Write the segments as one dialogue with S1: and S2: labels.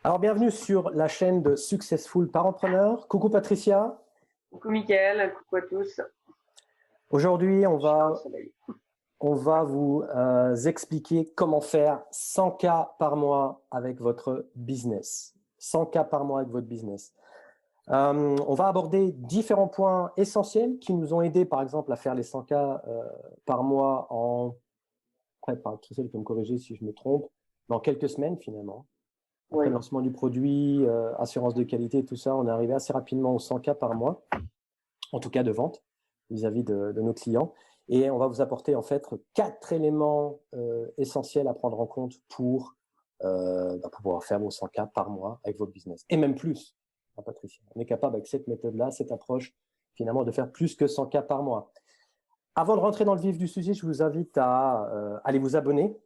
S1: Alors, bienvenue sur la chaîne de Successful Parentpreneur. Coucou Patricia.
S2: Coucou Mickaël, coucou à tous.
S1: Aujourd'hui, on
S2: Je suis dans le
S1: va
S2: soleil.
S1: vous expliquer comment faire 100 cas par mois avec votre business. 100 cas par mois avec votre business. On va aborder différents points essentiels qui nous ont aidés, par exemple, à faire les 100 cas par mois en, Patricia, il peut me corriger si je me trompe, dans quelques semaines finalement. Après
S2: Oui.
S1: le lancement du produit, assurance de qualité, tout ça, on est arrivé assez rapidement aux 100 cas par mois, en tout cas de vente vis-à-vis de nos clients. Et on va vous apporter en fait 4 éléments essentiels à prendre en compte pour pouvoir faire vos 100 cas par mois avec votre business. Et même plus, hein, Patricia. On est capable avec cette méthode-là, cette approche, finalement, de faire plus que 100 cas par mois. Avant de rentrer dans le vif du sujet, je vous invite à aller vous abonner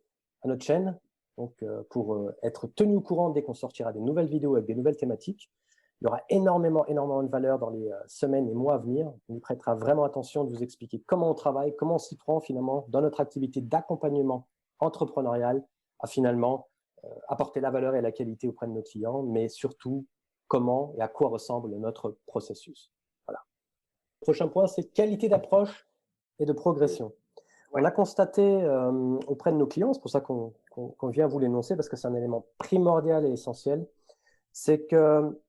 S1: à notre chaîne, donc pour être tenu au courant dès qu'on sortira des nouvelles vidéos avec des nouvelles thématiques. Il y aura énormément de valeur dans les semaines et mois à venir. On y prêtera vraiment attention de vous expliquer comment on travaille, comment on s'y prend finalement dans notre activité d'accompagnement entrepreneurial à finalement apporter la valeur et la qualité auprès de nos clients, mais surtout comment et à quoi ressemble notre processus. Voilà. Le prochain point, c'est qualité d'approche et de progression.
S2: Ouais.
S1: On a constaté auprès de nos clients, c'est pour ça qu'on vient vous l'énoncer, parce que c'est un élément primordial et essentiel, c'est que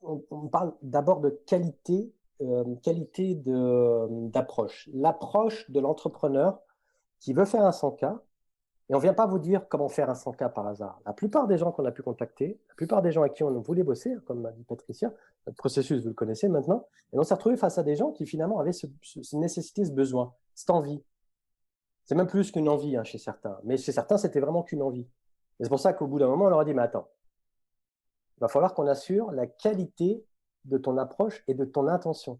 S1: on parle d'abord de qualité d'approche. L'approche de l'entrepreneur qui veut faire un 100K, et on ne vient pas vous dire comment faire un 100K par hasard. La plupart des gens qu'on a pu contacter, la plupart des gens à qui on voulait bosser, comme m'a dit Patricia, notre processus, vous le connaissez maintenant, et on s'est retrouvé face à des gens qui finalement avaient cette nécessité, ce besoin, cette envie. C'est même plus qu'une envie chez certains, mais chez certains, c'était vraiment qu'une envie. Et c'est pour ça qu'au bout d'un moment, on leur a dit, mais attends, il va falloir qu'on assure la qualité de ton approche et de ton intention.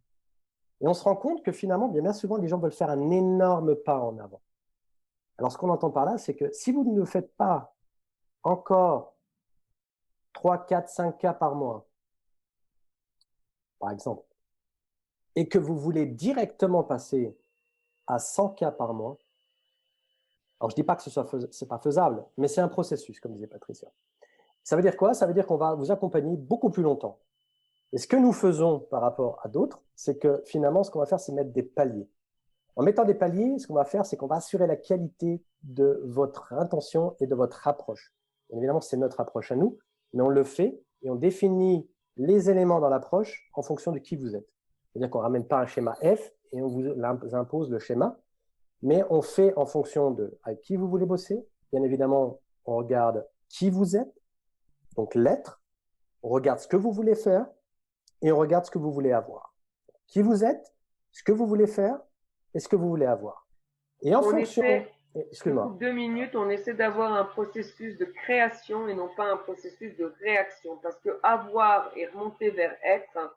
S1: Et on se rend compte que finalement, bien souvent, les gens veulent faire un énorme pas en avant. Alors, ce qu'on entend par là, c'est que si vous ne faites pas encore 3, 4, 5 cas par mois, par exemple, et que vous voulez directement passer à 100 cas par mois, alors je ne dis pas que ce n'est pas faisable, mais c'est un processus, comme disait Patricia. Ça veut dire quoi? Ça veut dire qu'on va vous accompagner beaucoup plus longtemps. Et ce que nous faisons par rapport à d'autres, c'est que finalement, ce qu'on va faire, c'est mettre des paliers. En mettant des paliers, ce qu'on va faire, c'est qu'on va assurer la qualité de votre intention et de votre approche. Bien évidemment, c'est notre approche à nous, mais on le fait et on définit les éléments dans l'approche en fonction de qui vous êtes. C'est-à-dire qu'on ne ramène pas un schéma F et on vous impose le schéma, mais on fait en fonction de avec qui vous voulez bosser. Bien évidemment, on regarde qui vous êtes, donc l'être, on regarde ce que vous voulez faire et on regarde ce que vous voulez avoir. Qui vous êtes, ce que vous voulez faire et ce que vous voulez avoir. Et en
S2: On
S1: fonction,
S2: essaie, je te
S1: excuse-moi,
S2: coupe 2 minutes, on essaie d'avoir un processus de création et non pas un processus de réaction. Parce que avoir et remonter vers être,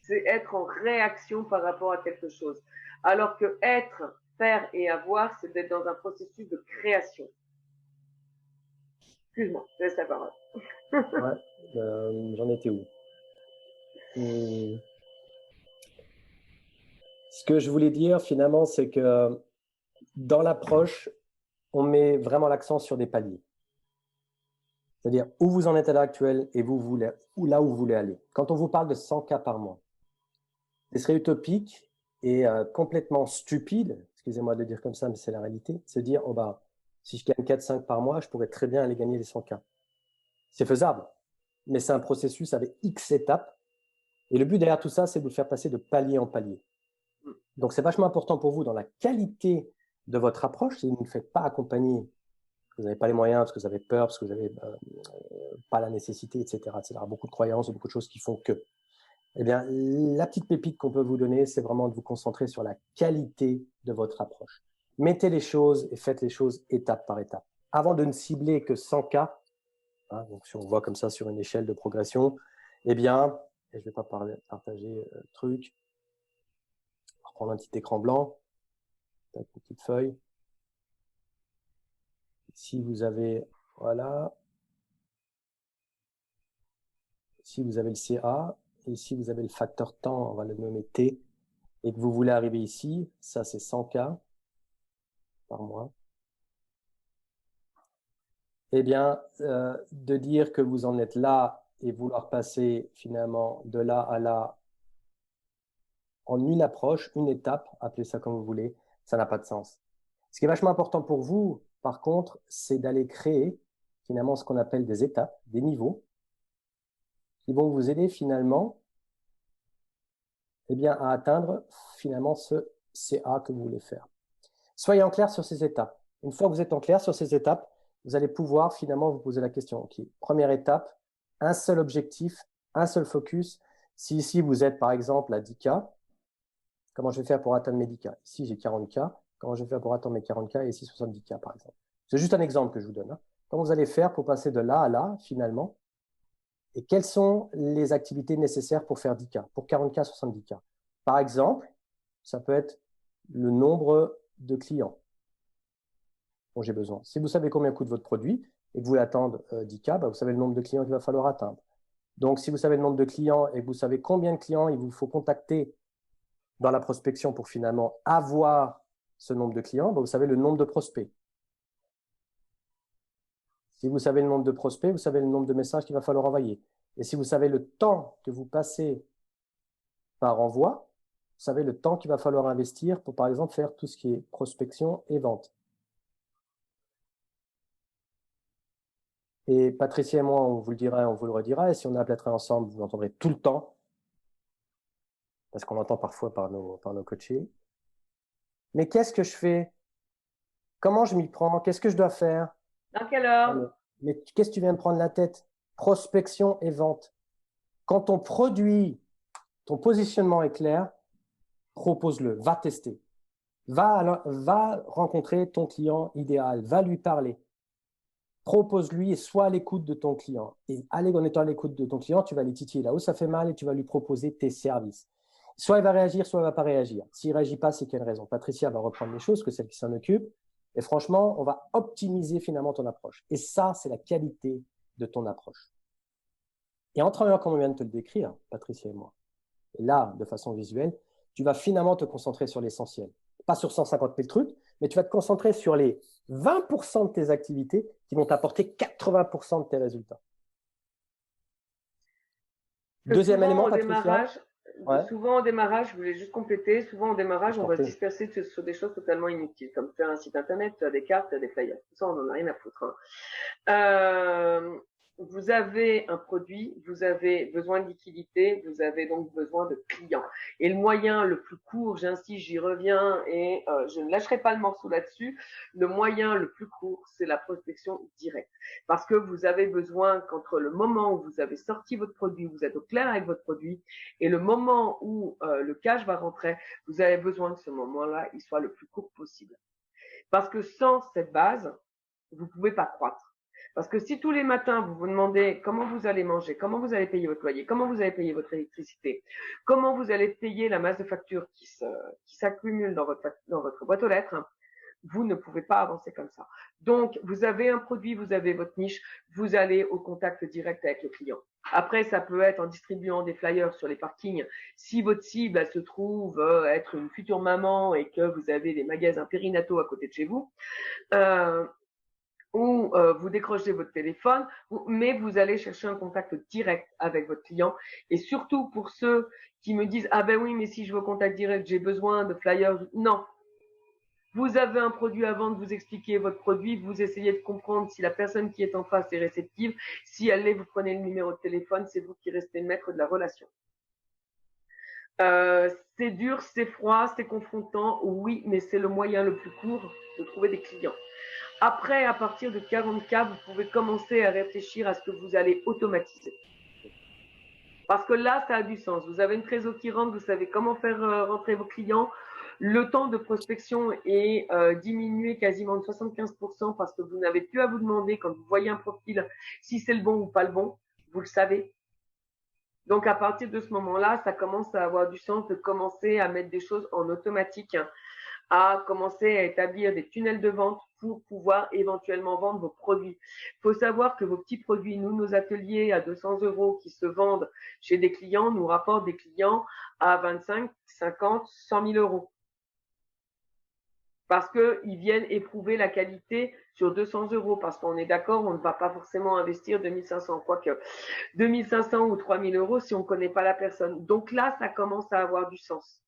S2: c'est être en réaction par rapport à quelque chose. Alors que être, faire et avoir, c'est d'être dans un processus de création. Excuse-moi, je laisse la parole.
S1: ouais, j'en étais où? Ce que je voulais dire finalement, c'est que dans l'approche, on met vraiment l'accent sur des paliers. C'est-à-dire où vous en êtes à l'heure actuelle et ou là où vous voulez aller. Quand on vous parle de 100 cas par mois, ce serait utopique et complètement stupide, excusez-moi de le dire comme ça, mais c'est la réalité, de se dire, oh bah, si je gagne 4-5 par mois, je pourrais très bien aller gagner les 100 cas. C'est faisable, mais c'est un processus avec X étapes. Et le but derrière tout ça, c'est de vous faire passer de palier en palier. Donc, c'est vachement important pour vous dans la qualité de votre approche. Si vous ne faites pas accompagner, parce que vous n'avez pas les moyens, parce que vous avez peur, parce que vous n'avez pas la nécessité, etc., etc. Beaucoup de croyances, beaucoup de choses qui font que. Eh bien, la petite pépite qu'on peut vous donner, c'est vraiment de vous concentrer sur la qualité de votre approche. Mettez les choses et faites les choses étape par étape. Avant de ne cibler que 100 cas, hein, donc si on voit comme ça sur une échelle de progression, eh bien, et je ne vais pas partager le truc, on va prendre un petit écran blanc, une petite feuille. Si vous avez, voilà, si vous avez le CA et si vous avez le facteur temps, on va le nommer T, et que vous voulez arriver ici, ça c'est 100 cas par mois. Eh bien, de dire que vous en êtes là et vouloir passer finalement de là à là en une approche, une étape, appelez ça comme vous voulez, ça n'a pas de sens. Ce qui est vachement important pour vous, par contre, c'est d'aller créer finalement ce qu'on appelle des étapes, des niveaux, qui vont vous aider finalement eh bien, à atteindre finalement ce CA que vous voulez faire. Soyez en clair sur ces étapes. Une fois que vous êtes en clair sur ces étapes, vous allez pouvoir finalement vous poser la question, OK, première étape, un seul objectif, un seul focus. Si ici vous êtes par exemple à 10K, comment je vais faire pour atteindre mes 10K? Ici j'ai 40K, comment je vais faire pour atteindre mes 40K et ici 70K par exemple? C'est juste un exemple que je vous donne. Hein. Comment vous allez faire pour passer de là à là finalement? Et quelles sont les activités nécessaires pour faire 10K, pour 40K, 70K? Par exemple, ça peut être le nombre de clients dont j'ai besoin. Si vous savez combien coûte votre produit et que vous voulez atteindre 10K, bah, vous savez le nombre de clients qu'il va falloir atteindre. Donc, si vous savez le nombre de clients et que vous savez combien de clients il vous faut contacter dans la prospection pour finalement avoir ce nombre de clients, bah, vous savez le nombre de prospects. Si vous savez le nombre de prospects, vous savez le nombre de messages qu'il va falloir envoyer. Et si vous savez le temps que vous passez par envoi, vous savez le temps qu'il va falloir investir pour, par exemple, faire tout ce qui est prospection et vente. Et Patricia et moi, on vous le dira, on vous le redira. Et si on appellerait ensemble, vous l'entendrez tout le temps, parce qu'on l'entend parfois par nos coachés. Mais qu'est-ce que je fais? Comment je m'y prends? Qu'est-ce que je dois faire?
S2: Dans quelle heure?
S1: Mais qu'est-ce que tu viens de prendre la tête? Prospection et vente. Quand ton produit, ton positionnement est clair, propose-le, va tester. Va rencontrer ton client idéal, va lui parler. Propose-lui et sois à l'écoute de ton client. Et en étant à l'écoute de ton client, tu vas lui titiller là où ça fait mal et tu vas lui proposer tes services. Soit il va réagir, soit il ne va pas réagir. S'il ne réagit pas, c'est quelle raison? Patricia va reprendre les choses, que celle qui s'en occupe. Et franchement, on va optimiser finalement ton approche. Et ça, c'est la qualité de ton approche. Et en travaillant comme on vient de te le décrire, Patricia et moi, et là, de façon visuelle, tu vas finalement te concentrer sur l'essentiel. Pas sur 150 000 trucs, mais tu vas te concentrer sur les 20% de tes activités qui vont t'apporter 80% de tes résultats. Deuxième élément, Patricia.
S2: Souvent au démarrage, je voulais juste compléter, souvent au démarrage, on va se disperser sur des choses totalement inutiles, comme faire un site internet, faire des cartes, faire des flyers. Tout ça, on n'en a rien à foutre. Hein. Vous avez un produit, vous avez besoin de liquidité, vous avez donc besoin de clients. Et le moyen le plus court, j'insiste, j'y reviens et je ne lâcherai pas le morceau là-dessus, le moyen le plus court, c'est la prospection directe. Parce que vous avez besoin qu'entre le moment où vous avez sorti votre produit, vous êtes au clair avec votre produit, et le moment où le cash va rentrer, vous avez besoin que ce moment-là, il soit le plus court possible. Parce que sans cette base, vous ne pouvez pas croître. Parce que si tous les matins, vous vous demandez comment vous allez manger, comment vous allez payer votre loyer, comment vous allez payer votre électricité, comment vous allez payer la masse de factures qui s'accumule dans votre boîte aux lettres, vous ne pouvez pas avancer comme ça. Donc, vous avez un produit, vous avez votre niche, vous allez au contact direct avec le client. Après, ça peut être en distribuant des flyers sur les parkings. Si votre cible, elle se trouve être une future maman et que vous avez des magasins périnataux à côté de chez vous, ou vous décrochez votre téléphone, mais vous allez chercher un contact direct avec votre client. Et surtout pour ceux qui me disent « Ah ben oui, mais si je veux contact direct, j'ai besoin de flyers. » Non. Vous avez un produit à vendre, vous expliquez votre produit, vous essayez de comprendre si la personne qui est en face est réceptive. Si elle l'est, vous prenez le numéro de téléphone, c'est vous qui restez maître de la relation. C'est dur, c'est froid, c'est confrontant, oui, mais c'est le moyen le plus court de trouver des clients. Après, à partir de 40K, vous pouvez commencer à réfléchir à ce que vous allez automatiser. Parce que là, ça a du sens. Vous avez une trésor qui rentre, vous savez comment faire rentrer vos clients. Le temps de prospection est diminué quasiment de 75% parce que vous n'avez plus à vous demander quand vous voyez un profil si c'est le bon ou pas le bon. Vous le savez. Donc, à partir de ce moment-là, ça commence à avoir du sens de commencer à mettre des choses en automatique, à commencer à établir des tunnels de vente pour pouvoir éventuellement vendre vos produits. Il faut savoir que vos petits produits, nous, nos ateliers à 200 € qui se vendent chez des clients, nous rapportent des clients à 25, 50, 100 000 €. parce qu'ils viennent éprouver la qualité sur 200 euros, parce qu'on est d'accord, on ne va pas forcément investir 2500, quoique 2500 ou 3000 euros si on ne connaît pas la personne. Donc là, ça commence à avoir du sens.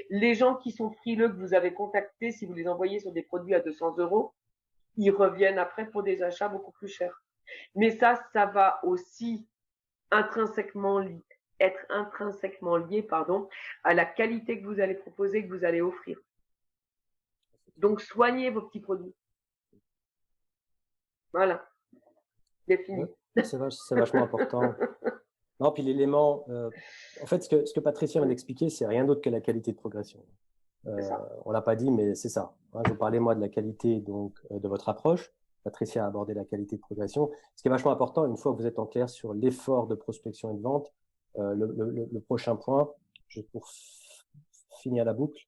S2: Les gens qui sont frileux que vous avez contactés, si vous les envoyez sur des produits à 200 euros, ils reviennent après pour des achats beaucoup plus chers. Mais ça va aussi intrinsèquement être intrinsèquement lié, à la qualité que vous allez proposer, que vous allez offrir. Donc, soignez vos petits produits. Voilà. C'est fini.
S1: C'est vachement important. Non, puis l'élément, en fait, ce que Patricia vient d'expliquer, c'est rien d'autre que la qualité de progression. On l'a pas dit, mais c'est ça. Je parlais, moi, de la qualité donc, de votre approche. Patricia a abordé la qualité de progression. Ce qui est vachement important, une fois que vous êtes en clair sur l'effort de prospection et de vente, le prochain point, juste pour finir la boucle,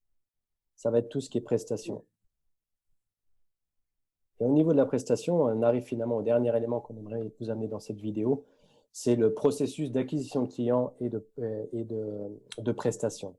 S1: ça va être tout ce qui est prestation. Et au niveau de la prestation, on arrive finalement au dernier élément qu'on aimerait vous amener dans cette vidéo, c'est le processus d'acquisition de clients et de prestation.